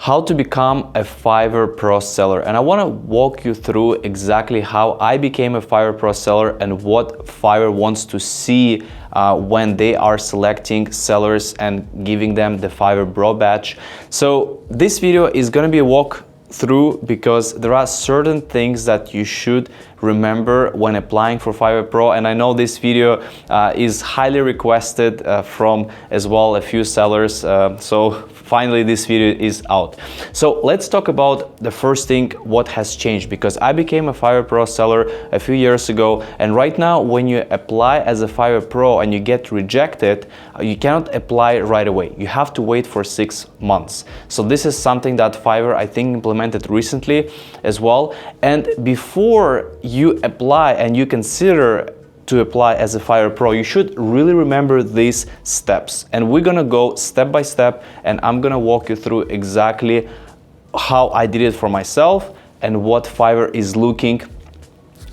how to become a Fiverr Pro seller. And I want to walk you through exactly how I became a Fiverr Pro seller and what Fiverr wants to see when they are selecting sellers and giving them the Fiverr Pro badge. So this video is going to be a walk through because there are certain things that you should remember when applying for Fiverr Pro, and I know this video is highly requested from as well a few sellers, so finally this video is out. So let's talk about the first thing, what has changed, because I became a Fiverr Pro seller a few years ago, and right now when you apply as a Fiverr Pro and you get rejected, you cannot apply right away. You have to wait for 6 months. So this is something that Fiverr I think implemented recently as well. And before you apply and you consider to apply as a Fiverr Pro, you should really remember these steps. And we're gonna go step by step, and I'm gonna walk you through exactly how I did it for myself and what Fiverr is looking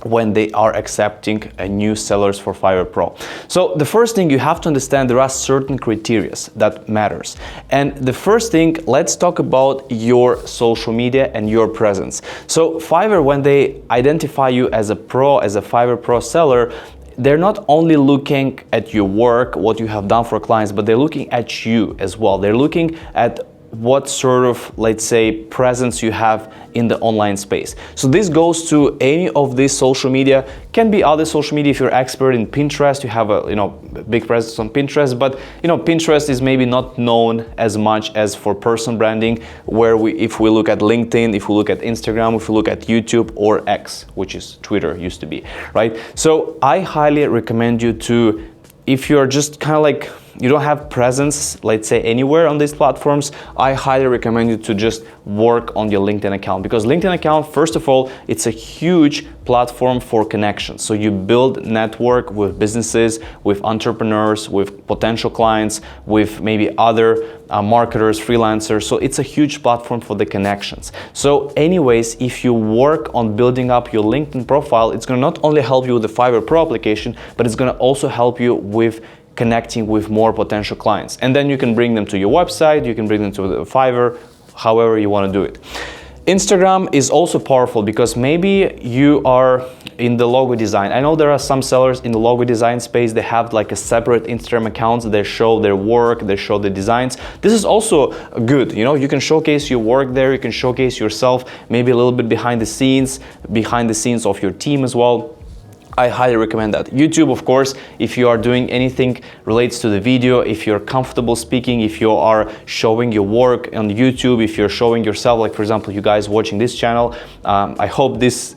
when they are accepting new sellers for Fiverr Pro. So the first thing you have to understand, there are certain criteria that matters. And the first thing, let's talk about your social media and your presence. So Fiverr, when they identify you as a pro, as a Fiverr Pro seller, they're not only looking at your work, what you have done for clients, but they're looking at you as well. They're looking at what sort of, let's say, presence you have in the online space. So this goes to any of these social media, can be other social media. If you're expert in Pinterest, you have a big presence on Pinterest, but Pinterest is maybe not known as much as for personal branding, where if we look at LinkedIn, if we look at Instagram, if we look at YouTube or X, which is Twitter used to be, right? So I highly recommend you to, if you're just kind of like, you don't have presence, let's say, anywhere on these platforms, I highly recommend you to just work on your LinkedIn account, because LinkedIn account, first of all, it's a huge platform for connections. So you build network with businesses, with entrepreneurs, with potential clients, with maybe other marketers, freelancers. So it's a huge platform for the connections. So anyways, if you work on building up your LinkedIn profile, it's going to not only help you with the Fiverr Pro application, but it's going to also help you with connecting with more potential clients. And then you can bring them to your website, you can bring them to the Fiverr, however you want to do it. Instagram is also powerful because maybe you are in the logo design. I know there are some sellers in the logo design space, they have like a separate Instagram accounts, they show their work, they show the designs. This is also good, you can showcase your work there, you can showcase yourself, maybe a little bit behind the scenes of your team as well. I highly recommend that. YouTube, of course, if you are doing anything relates to the video, if you're comfortable speaking, if you are showing your work on YouTube, if you're showing yourself, like for example, you guys watching this channel, I hope this,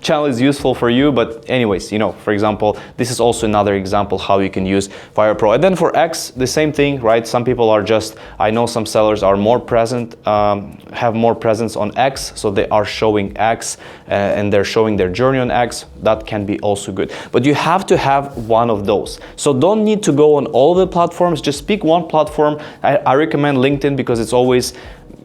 channel is useful for you. But anyways, for example, this is also another example how you can use Fiverr Pro. And then for X, the same thing, right? Some people are I know some sellers are more present, have more presence on X, so they are showing X and they're showing their journey on X. That can be also good, but you have to have one of those. So don't need to go on all the platforms, just pick one platform. I recommend LinkedIn because it's always,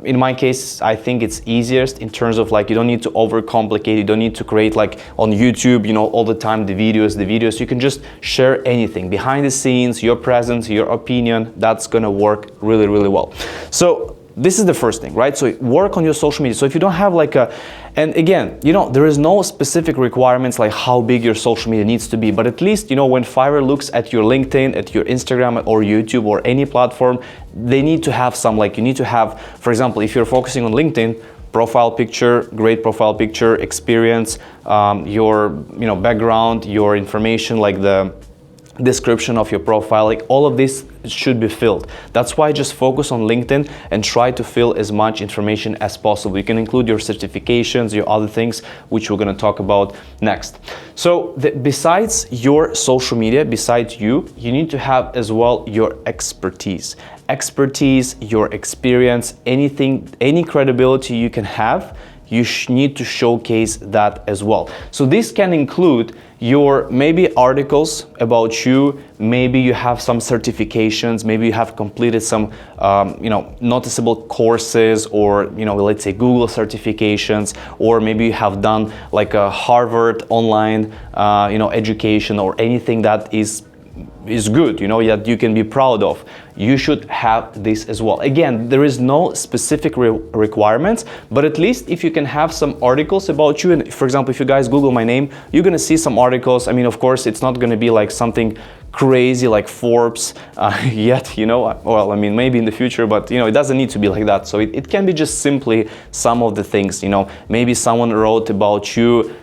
in my case, I think it's easiest in terms of like, you don't need to overcomplicate, you don't need to create like on YouTube, all the time the videos, you can just share anything behind the scenes, your presence, your opinion, that's gonna work really, really well. So this is the first thing, right? So work on your social media. So if you don't have like and again, there is no specific requirements like how big your social media needs to be, but at least, when Fiverr looks at your LinkedIn, at your Instagram or YouTube or any platform, they need to have some, like you need to have, for example, if you're focusing on LinkedIn, profile picture, great profile picture, experience, your, background, your information, like the description of your profile, like all of this should be filled. That's why just focus on LinkedIn and try to fill as much information as possible. You can include your certifications, your other things, which we're going to talk about next. So besides your social media, besides you need to have as well your expertise, your experience, anything, any credibility you can have, you need to showcase that as well. So this can include your maybe articles about you, maybe you have some certifications, maybe you have completed some noticeable courses, or let's say Google certifications, or maybe you have done like a Harvard online education, or anything that is is good, you know, that you can be proud of. You should have this as well. Again, there is no specific requirements, but at least if you can have some articles about you, and for example, if you guys Google my name, you're gonna see some articles. I mean, of course, it's not gonna be like something crazy like Forbes yet, you know, well, I mean, maybe in the future, but you know, it doesn't need to be like that. So it can be just simply some of the things, you know, maybe someone wrote about you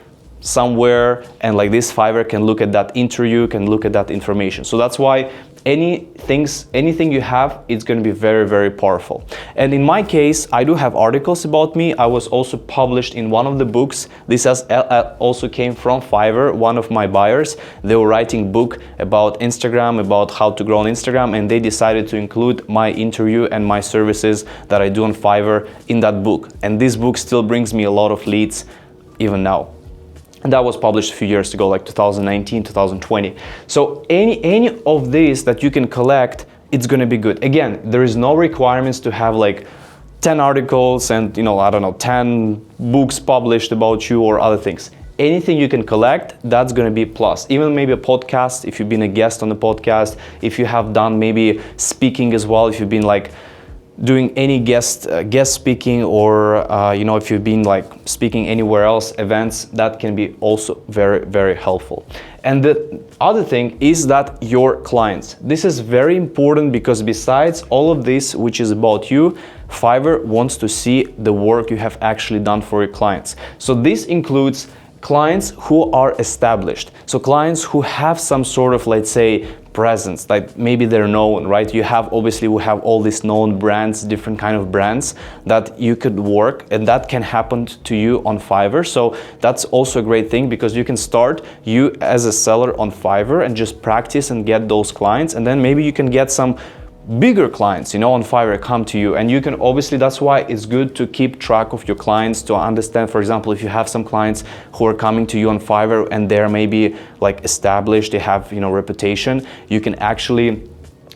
somewhere, and like this Fiverr can look at that interview, can look at that information. So that's why anything you have, it's going to be very, very powerful. And in my case, I do have articles about me. I was also published in one of the books. This also came from Fiverr, one of my buyers. They were writing book about Instagram, about how to grow on Instagram, and they decided to include my interview and my services that I do on Fiverr in that book. And this book still brings me a lot of leads even now. And that was published a few years ago, like 2019, 2020. So any of these that you can collect, it's gonna be good. Again, there is no requirements to have like 10 articles and, you know, I don't know, 10 books published about you or other things. Anything you can collect, that's gonna be plus. Even maybe a podcast, if you've been a guest on the podcast, if you have done maybe speaking as well, if you've been like doing any guest speaking, or you know, if you've been like speaking anywhere else, events, that can be also very, very helpful. And the other thing is that your clients, this is very important, because besides all of this, which is about you, Fiverr wants to see the work you have actually done for your clients. So this includes clients who are established. So clients who have some sort of, let's say, presence, like maybe they're known, right? You have, obviously we have all these known brands, different kind of brands that you could work, and that can happen to you on Fiverr. So that's also a great thing, because you can start you as a seller on Fiverr and just practice and get those clients, and then maybe you can get some bigger clients, you know, on Fiverr come to you, and you can obviously, that's why it's good to keep track of your clients, to understand, for example, if you have some clients who are coming to you on Fiverr and they're maybe like established, they have, you know, reputation, you can actually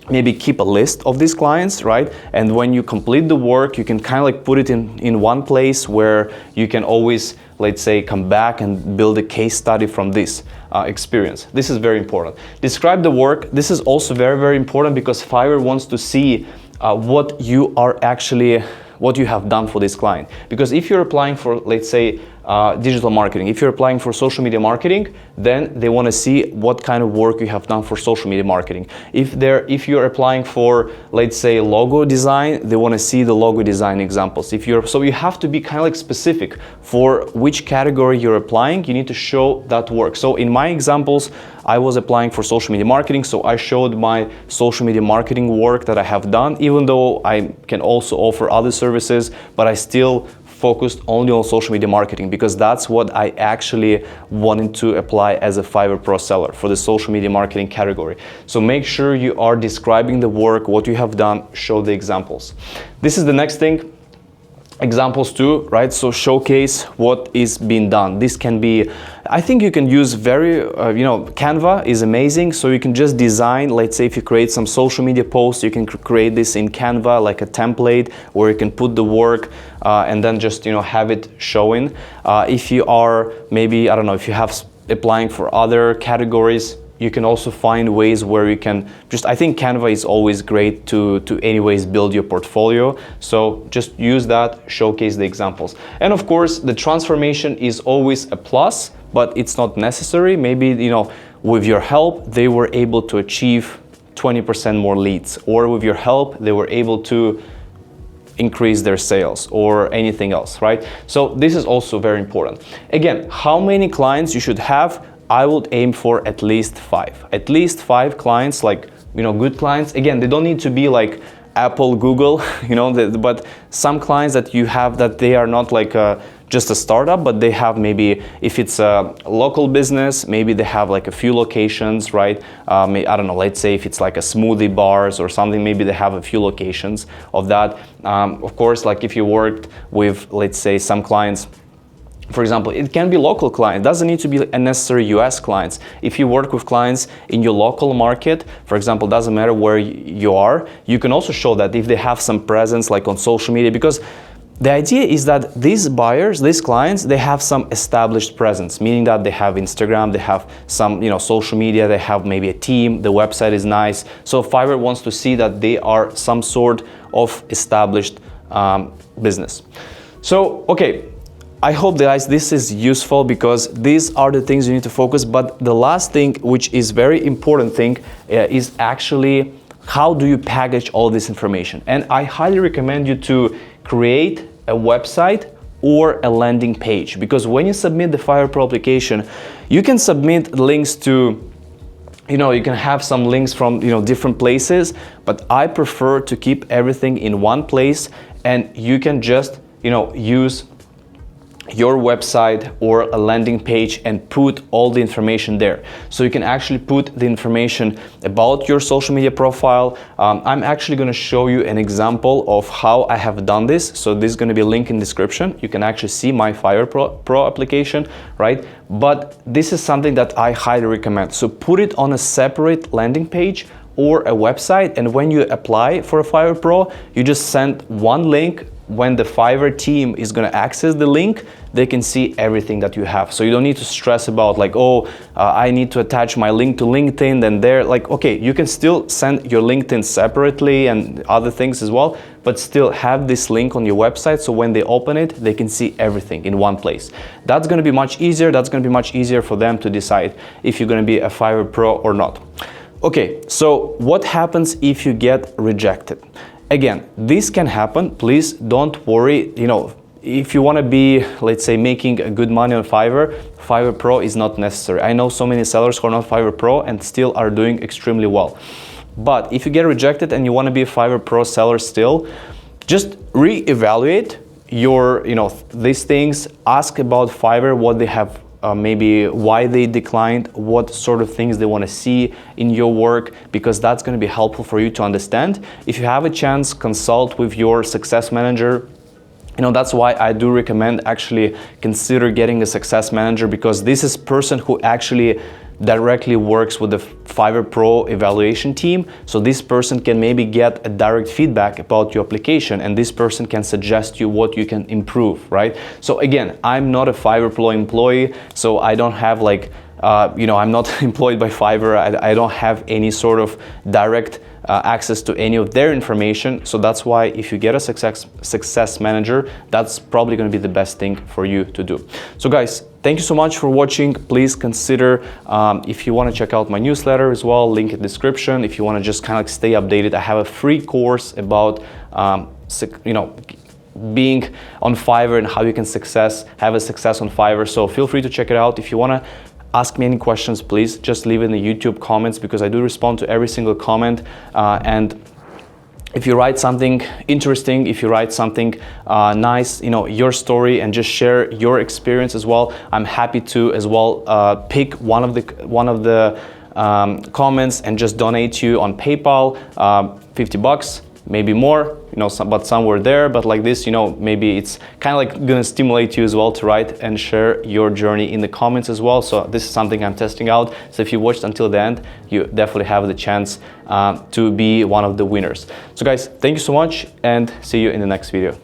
maybe keep a list of these clients, right? And when you complete the work, you can kind of like put it in one place where you can always, let's say, come back and build a case study from this experience. This is very important. Describe the work. This is also very, very important, because Fiverr wants to see what you have done for this client. Because if you're applying for, let's say, digital marketing, if you're applying for social media marketing, then they want to see what kind of work you have done for social media marketing. If you're applying for, let's say, logo design, they want to see the logo design examples. So you have to be kind of like specific for which category you're applying. You need to show that work. So in my examples, I was applying for social media marketing, so I showed my social media marketing work that I have done, even though I can also offer other services, but I still focused only on social media marketing, because that's what I actually wanted to apply as a Fiverr Pro seller for the social media marketing category. So make sure you are describing the work, what you have done, show the examples. This is the next thing. Examples too, right? So showcase what is being done. This can be, I think you can use Canva is amazing. So you can just design, let's say if you create some social media posts, you can create this in Canva, like a template where you can put the work and then just, have it showing. If you are maybe, I don't know, if you have applying for other categories, you can also find ways where you can I think Canva is always great to anyways build your portfolio. So just use that, showcase the examples. And of course, the transformation is always a plus, but it's not necessary. Maybe, with your help, they were able to achieve 20% more leads, or with your help, they were able to increase their sales or anything else, right? So this is also very important. Again, how many clients you should have? I would aim for at least 5. At least 5 clients, like, good clients. Again, they don't need to be like Apple, Google, but some clients that you have that they are not like just a startup, but they have maybe, if it's a local business, maybe they have like a few locations, right? I don't know, let's say if it's like a smoothie bars or something, maybe they have a few locations of that. Of course, like if you worked with, let's say, some clients, for example, it can be local clients. It doesn't need to be necessary US clients. If you work with clients in your local market, for example, doesn't matter where you are, you can also show that if they have some presence like on social media, because The idea is that these buyers, these clients, they have some established presence, meaning that they have Instagram, they have some, social media, they have maybe a team, the website is nice. So Fiverr wants to see that they are some sort of established business. So, okay, I hope guys this is useful, because these are the things you need to focus. But the last thing, which is very important thing, is actually how do you package all this information. And I highly recommend you to create a website or a landing page, because when you submit the Fiverr Pro application, you can submit links to, you can have some links from different places, but I prefer to keep everything in one place, and you can just use your website or a landing page and put all the information there. So you can actually put the information about your social media profile. I'm actually going to show you an example of how I have done this. So this is going to be a link in description. You can actually see my Fiverr Pro application, right? But this is something that I highly recommend. So put it on a separate landing page or a website, and when you apply for a Fiverr Pro, you just send one link. When the Fiverr team is going to access the link, they can see everything that you have. So you don't need to stress about like, I need to attach my link to LinkedIn, then there, like, okay, you can still send your LinkedIn separately and other things as well, but still have this link on your website, so when they open it, they can see everything in one place. That's going to be much easier. That's going to be much easier for them to decide if you're going to be a Fiverr Pro or not. Okay, so what happens if you get rejected? Again, this can happen. Please don't worry. If you want to be, let's say, making a good money on Fiverr, Fiverr Pro is not necessary. I know so many sellers who are not Fiverr Pro and still are doing extremely well. But if you get rejected and you want to be a Fiverr Pro seller still, just reevaluate your, these things. Ask about Fiverr, what they have, maybe why they declined, what sort of things they want to see in your work, because that's going to be helpful for you to understand. If you have a chance, consult with your success manager. That's why I do recommend actually consider getting a success manager, because this is person who actually directly works with the Fiverr Pro evaluation team. So this person can maybe get a direct feedback about your application, and this person can suggest you what you can improve, right? So again, I'm not a Fiverr Pro employee, so I don't have like, I'm not employed by Fiverr. I don't have any sort of direct access to any of their information. So that's why if you get a success manager, that's probably going to be the best thing for you to do. So guys, thank you so much for watching. Please consider, if you want to check out my newsletter as well, link in the description. If you want to just kind of stay updated, I have a free course about, being on Fiverr and how you can have a success on Fiverr. So feel free to check it out. If you want to ask me any questions, please just leave it in the YouTube comments, because I do respond to every single comment. And if you write something interesting, if you write something nice, your story, and just share your experience as well, I'm happy to as well pick one of the comments and just donate to you on PayPal, $50, maybe more, but somewhere there. But like this, maybe it's kind of like gonna stimulate you as well to write and share your journey in the comments as well. So this is something I'm testing out. So if you watched until the end, you definitely have the chance to be one of the winners. So guys, thank you so much, and see you in the next video.